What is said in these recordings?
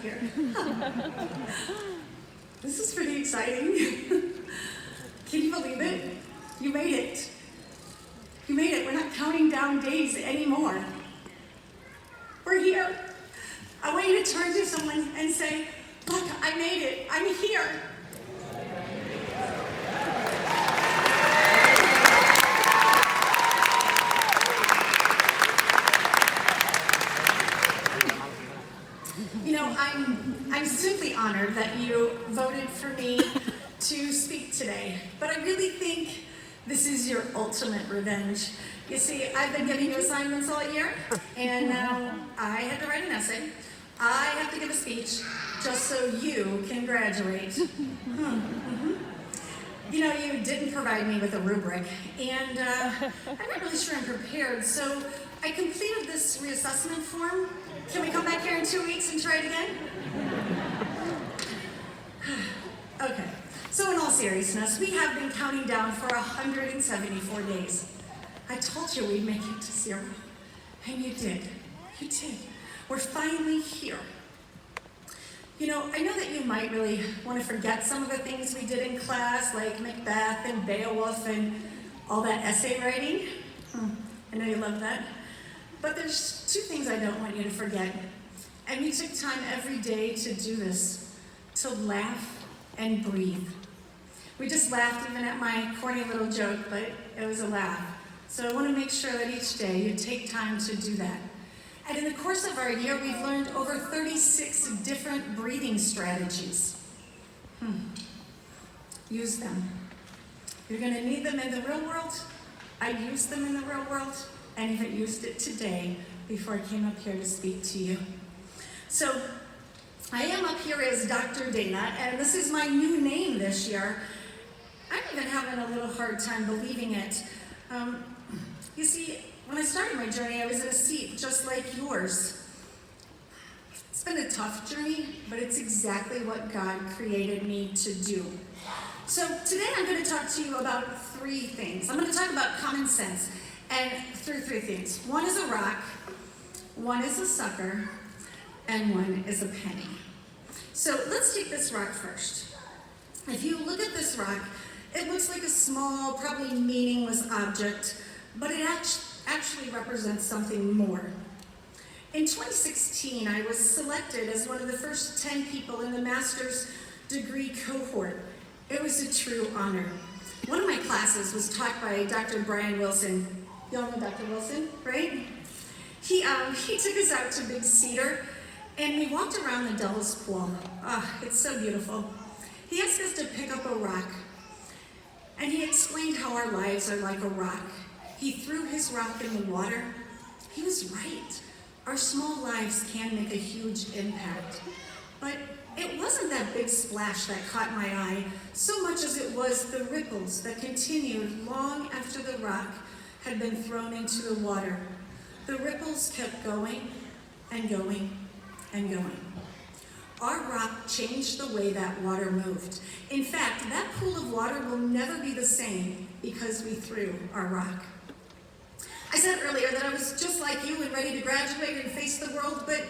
here. This is pretty exciting. Can you believe it? You made it. You made it. We're not counting down days anymore. We're here. I want you to turn to someone and say, look, I made it. I'm here. You know, I'm simply honored that you voted for me to speak today, but I really think this is your ultimate revenge. You see, I've been giving you assignments all year, and now I had to write an essay. I have to give a speech just so you can graduate. You know, you didn't provide me with a rubric, and I'm not really sure I'm prepared, so I completed this reassessment form. Can we come back here in 2 weeks and try it again? Okay, so in all seriousness, we have been counting down for 174 days. I told you we'd make it to 0, and you did. You did. We're finally here. You know, I know that you might really want to forget some of the things we did in class, like Macbeth and Beowulf and all that essay writing. I know you love that. But there's 2 things I don't want you to forget. And we took time every day to do this, to laugh and breathe. We just laughed even at my corny little joke, but it was a laugh. So I want to make sure that each day you take time to do that. And in the course of our year, we've learned over 36 different breathing strategies. Use them. You're going to need them in the real world. I used them in the real world, and even used it today before I came up here to speak to you. So I am up here as Dr. Dana, and this is my new name this year. I'm even having a little hard time believing it. You see, when I started my journey, I was in a seat just like yours. It's been a tough journey, but it's exactly what God created me to do. So today I'm going to talk to you about 3 things. I'm going to talk about common sense, and through 3 things. 1 is a rock, 1 is a sucker, and 1 is a penny. So let's take this rock first. If you look at this rock, it looks like a small, probably meaningless object, but it actually represents something more. In 2016, I was selected as one of the first 10 people in the master's degree cohort. It was a true honor. One of my classes was taught by Dr. Brian Wilson. Y'all know Dr. Wilson, right? He took us out to Big Cedar, and we walked around the Devil's Pool. It's so beautiful. He asked us to pick up a rock, and he explained how our lives are like a rock. He threw his rock in the water. He was right. Our small lives can make a huge impact. But it wasn't that big splash that caught my eye, so much as it was the ripples that continued long after the rock had been thrown into the water. The ripples kept going and going and going. Our rock changed the way that water moved. In fact, that pool of water will never be the same because we threw our rock. I said earlier that I was just like you and ready to graduate and face the world, but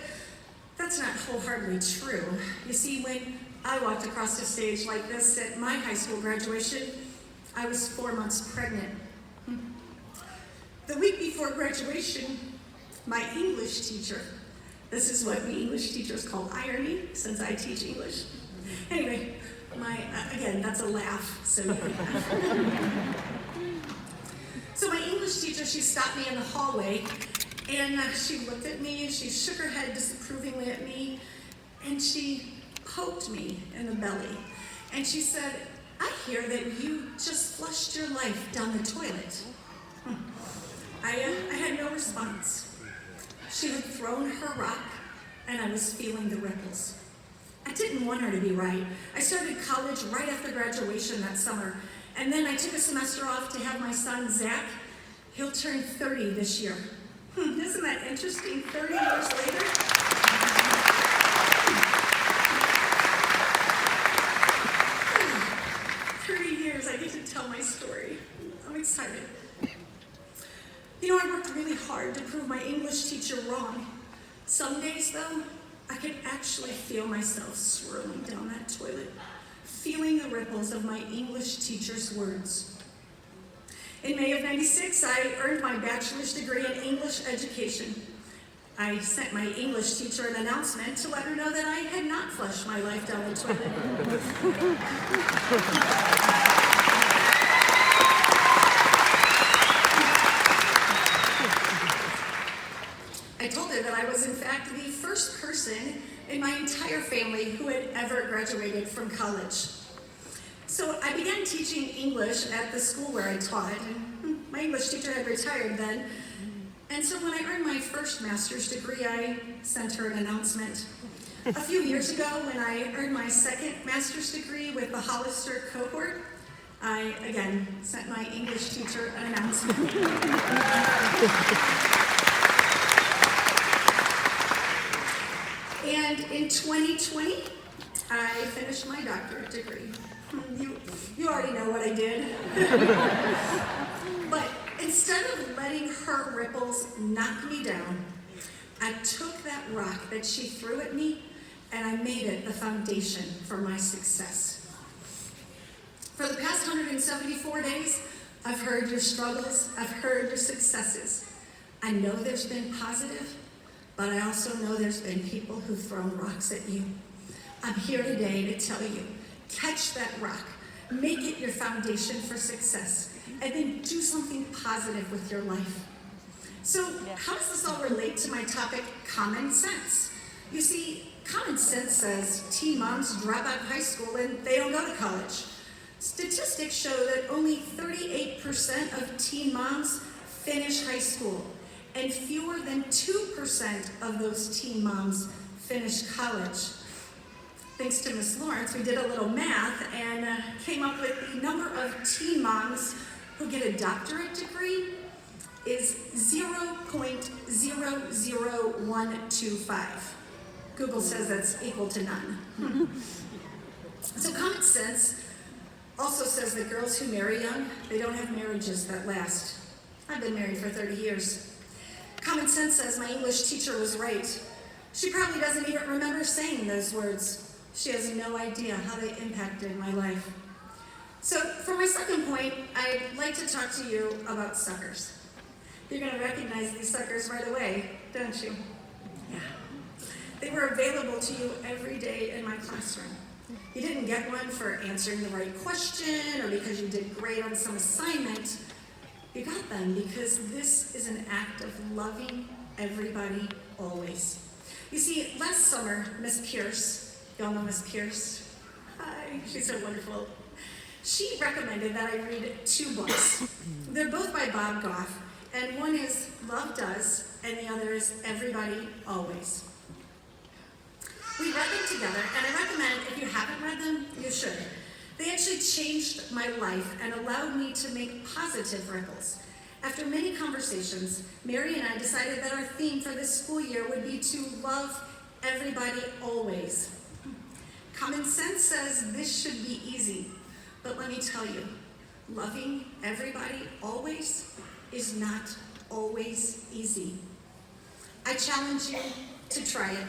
that's not wholeheartedly true. You see, when I walked across the stage like this at my high school graduation, I was 4 months pregnant. The week before graduation, my English teacher, this is what we English teachers call irony, since I teach English. Anyway, again, that's a laugh, so So my English teacher, she stopped me in the hallway, and she looked at me, and she shook her head disapprovingly at me, and she poked me in the belly. And she said, I hear that you just flushed your life down the toilet. I had no response. She had thrown her rock, and I was feeling the ripples. I didn't want her to be right. I started college right after graduation that summer, and then I took a semester off to have my son, Zach. He'll turn 30 this year. Isn't that interesting? 30 years later? 30 years, I get to tell my story. I'm excited. You know, I worked really hard to prove my English teacher wrong. Some days, though, I could actually feel feel myself swirling down that toilet, feeling the ripples of my English teacher's words. In May of '96, I earned my bachelor's degree in English education. I sent my English teacher an announcement to let her know that I had not flushed my life down the toilet. I told her that I was in fact the first person in my entire family who had ever graduated from college. So I began teaching English at the school where I taught, and my English teacher had retired then. And so when I earned my first master's degree, I sent her an announcement. A few years ago, when I earned my second master's degree with the Hollister cohort, I again sent my English teacher an announcement. And in 2020, I finished my doctorate degree. You already know what I did. But instead of letting her ripples knock me down, I took that rock that she threw at me and I made it the foundation for my success. For the past 174 days, I've heard your struggles, I've heard your successes. I know there's been positive, but I also know there's been people who've thrown rocks at you. I'm here today to tell you, catch that rock, make it your foundation for success, and then do something positive with your life. So how does this all relate to my topic, common sense? You see, common sense says teen moms drop out of high school and they don't go to college. Statistics show that only 38% of teen moms finish high school, and fewer than 2% of those teen moms finish college. Thanks to Miss Lawrence, we did a little math and came up with the number of teen moms who get a doctorate degree is 0.00125. Google says that's equal to none. So common sense also says that girls who marry young, they don't have marriages that last. I've been married for 30 years. Common sense says my English teacher was right. She probably doesn't even remember saying those words. She has no idea how they impacted my life. So for my second point, I'd like to talk to you about suckers. You're going to recognize these suckers right away, don't you? Yeah. They were available to you every day in my classroom. You didn't get one for answering the right question or because you did great on some assignment. You got them because this is an act of loving everybody always. You see, last summer, Miss Pierce, y'all know Miss Pierce? Hi, she's so wonderful. She recommended that I read 2 books. They're both by Bob Goff, and one is Love Does, and the other is Everybody Always. We read them together, and I recommend if you haven't read them, you should. They actually changed my life and allowed me to make positive ripples. After many conversations, Mary and I decided that our theme for this school year would be to love everybody always. Common sense says this should be easy, but let me tell you, loving everybody always is not always easy. I challenge you to try it.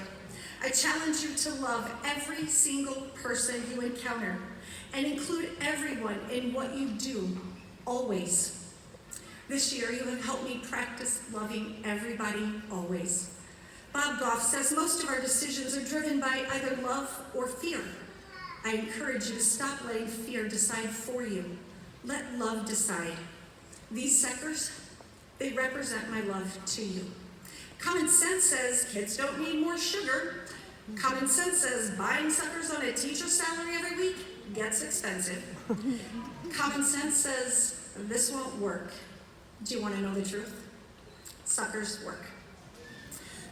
I challenge you to love every single person you encounter and include everyone in what you do, always. This year, you have helped me practice loving everybody always. Bob Goff says most of our decisions are driven by either love or fear. I encourage you to stop letting fear decide for you. Let love decide. These suckers, they represent my love to you. Common sense says kids don't need more sugar. Common sense says buying suckers on a teacher's salary every week gets expensive. Common sense says this won't work. Do you want to know the truth? Suckers work.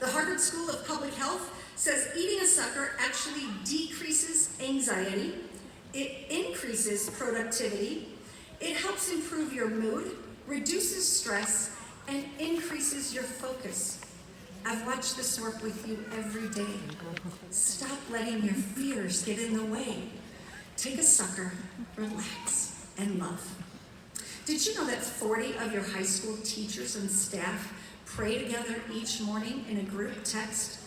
The Harvard School of Public Health says eating a sucker actually decreases anxiety, it increases productivity, it helps improve your mood, reduces stress, and increases your focus. I've watched this work with you every day. Stop letting your fears get in the way. Take a sucker, relax, and love. Did you know that 40 of your high school teachers and staff pray together each morning in a group text?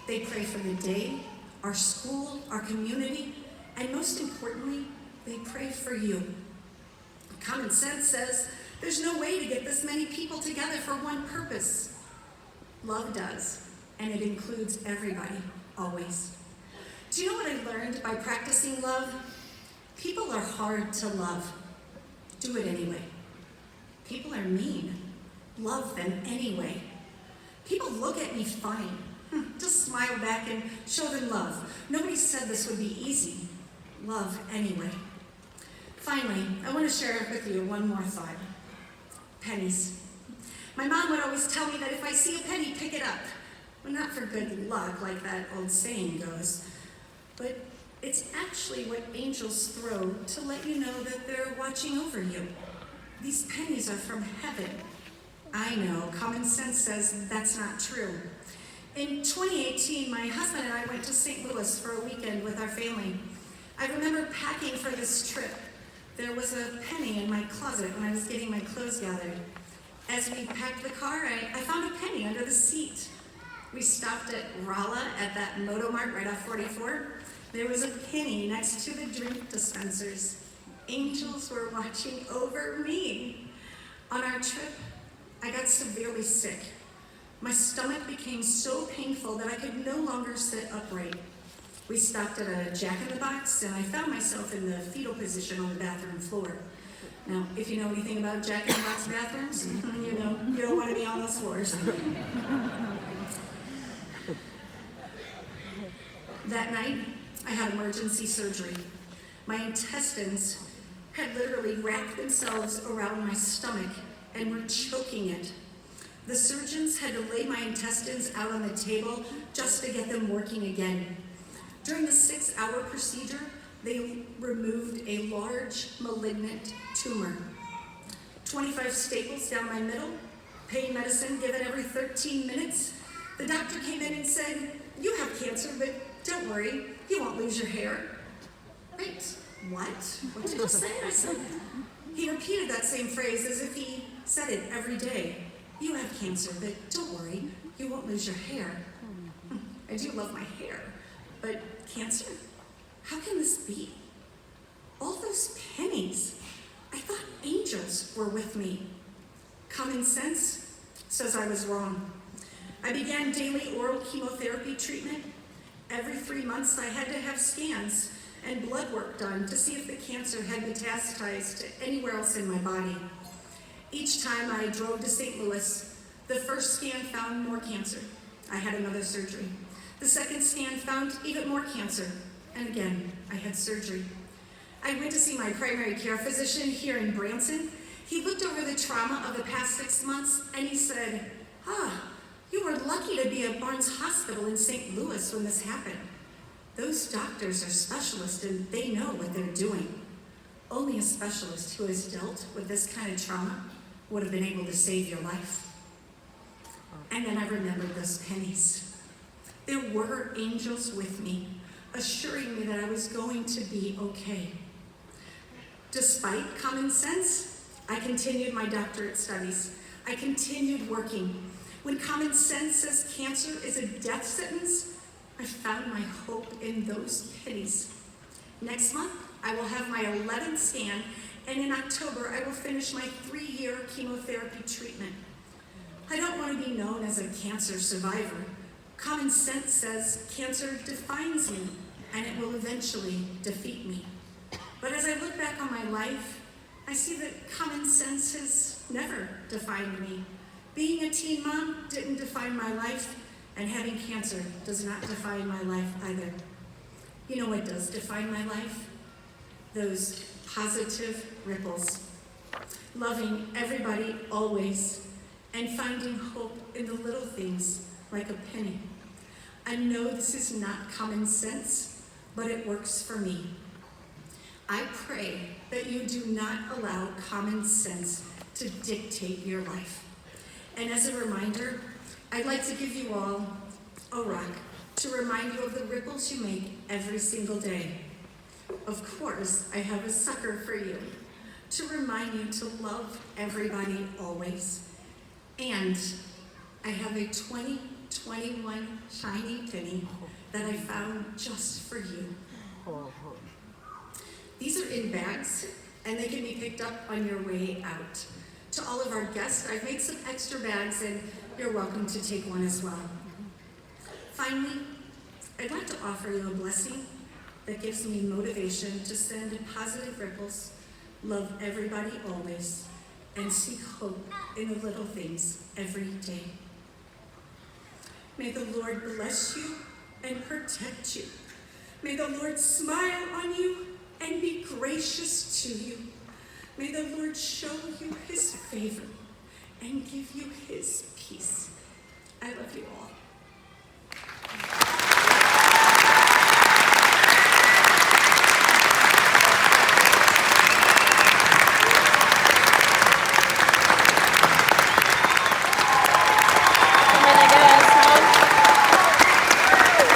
They pray for the day, our school, our community, and most importantly, they pray for you. Common sense says there's no way to get this many people together for one purpose. Love does, and it includes everybody, always. Do you know what I learned by practicing love? People are hard to love. Do it anyway. People are mean. Love them anyway. People look at me funny. Just smile back and show them love. Nobody said this would be easy. Love anyway. Finally, I want to share with you one more thought. Pennies. My mom would always tell me that if I see a penny, pick it up. Well, not for good luck, like that old saying goes, but it's actually what angels throw to let you know that they're watching over you. These pennies are from heaven. I know, common sense says that's not true. In 2018, my husband and I went to St. Louis for a weekend with our family. I remember packing for this trip. There was a penny in my closet when I was getting my clothes gathered. As we packed the car, I found a penny under the seat. We stopped at Rolla at that Moto Mart right off 44. There was a penny next to the drink dispensers. Angels were watching over me. On our trip, I got severely sick. My stomach became so painful that I could no longer sit upright. We stopped at a Jack in the Box, and I found myself in the fetal position on the bathroom floor. Now, if you know anything about Jack in the Box bathrooms, you know you don't want to be on those floors. That night, I had emergency surgery. My intestines had literally wrapped themselves around my stomach and were choking it. The surgeons had to lay my intestines out on the table just to get them working again. During the 6-hour procedure, they removed a large malignant tumor. 25 staples down my middle, pain medicine given every 13 minutes. The doctor came in and said, "You have cancer, but don't worry, you won't lose your hair." Wait, what? What did you say? I said. He repeated that same phrase as if he said it every day. "You have cancer, but don't worry, you won't lose your hair." I do love my hair, but cancer? How can this be? All those pennies. I thought angels were with me. Common sense says I was wrong. I began daily oral chemotherapy treatment. Every 3 months I had to have scans and blood work done to see if the cancer had metastasized to anywhere else in my body. Each time I drove to St. Louis, the first scan found more cancer. I had another surgery. The second scan found even more cancer, and again, I had surgery. I went to see my primary care physician here in Branson. He looked over the trauma of the past 6 months, and he said, "You were lucky to be at Barnes Hospital in St. Louis when this happened. Those doctors are specialists, and they know what they're doing. Only a specialist who has dealt with this kind of trauma would have been able to save your life." And then I remembered those pennies. There were angels with me, assuring me that I was going to be okay. Despite common sense, I continued my doctorate studies. I continued working. When common sense says cancer is a death sentence, I found my hope in those pennies. Next month, I will have my 11th scan, and in October, I will finish my 3-year chemotherapy treatment. I don't want to be known as a cancer survivor. Common sense says cancer defines me, and it will eventually defeat me. But as I look back on my life, I see that common sense has never defined me. Being a teen mom didn't define my life, and having cancer does not define my life either. You know what does define my life? Those positive ripples. Loving everybody always, and finding hope in the little things like a penny. I know this is not common sense, but it works for me. I pray that you do not allow common sense to dictate your life. And as a reminder, I'd like to give you all a rock to remind you of the ripples you make every single day. Of course, I have a sucker for you to remind you to love everybody always. And I have a 2021 shiny penny that I found just for you. These are in bags, and they can be picked up on your way out. To all of our guests, I've made some extra bags, and you're welcome to take one as well. Finally, I'd like to offer you a blessing that gives me motivation to send positive ripples, love everybody always, and seek hope in the little things every day. May the Lord bless you and protect you. May the Lord smile on you and be gracious to you. May the Lord show you his favor and give you his peace. I love you all.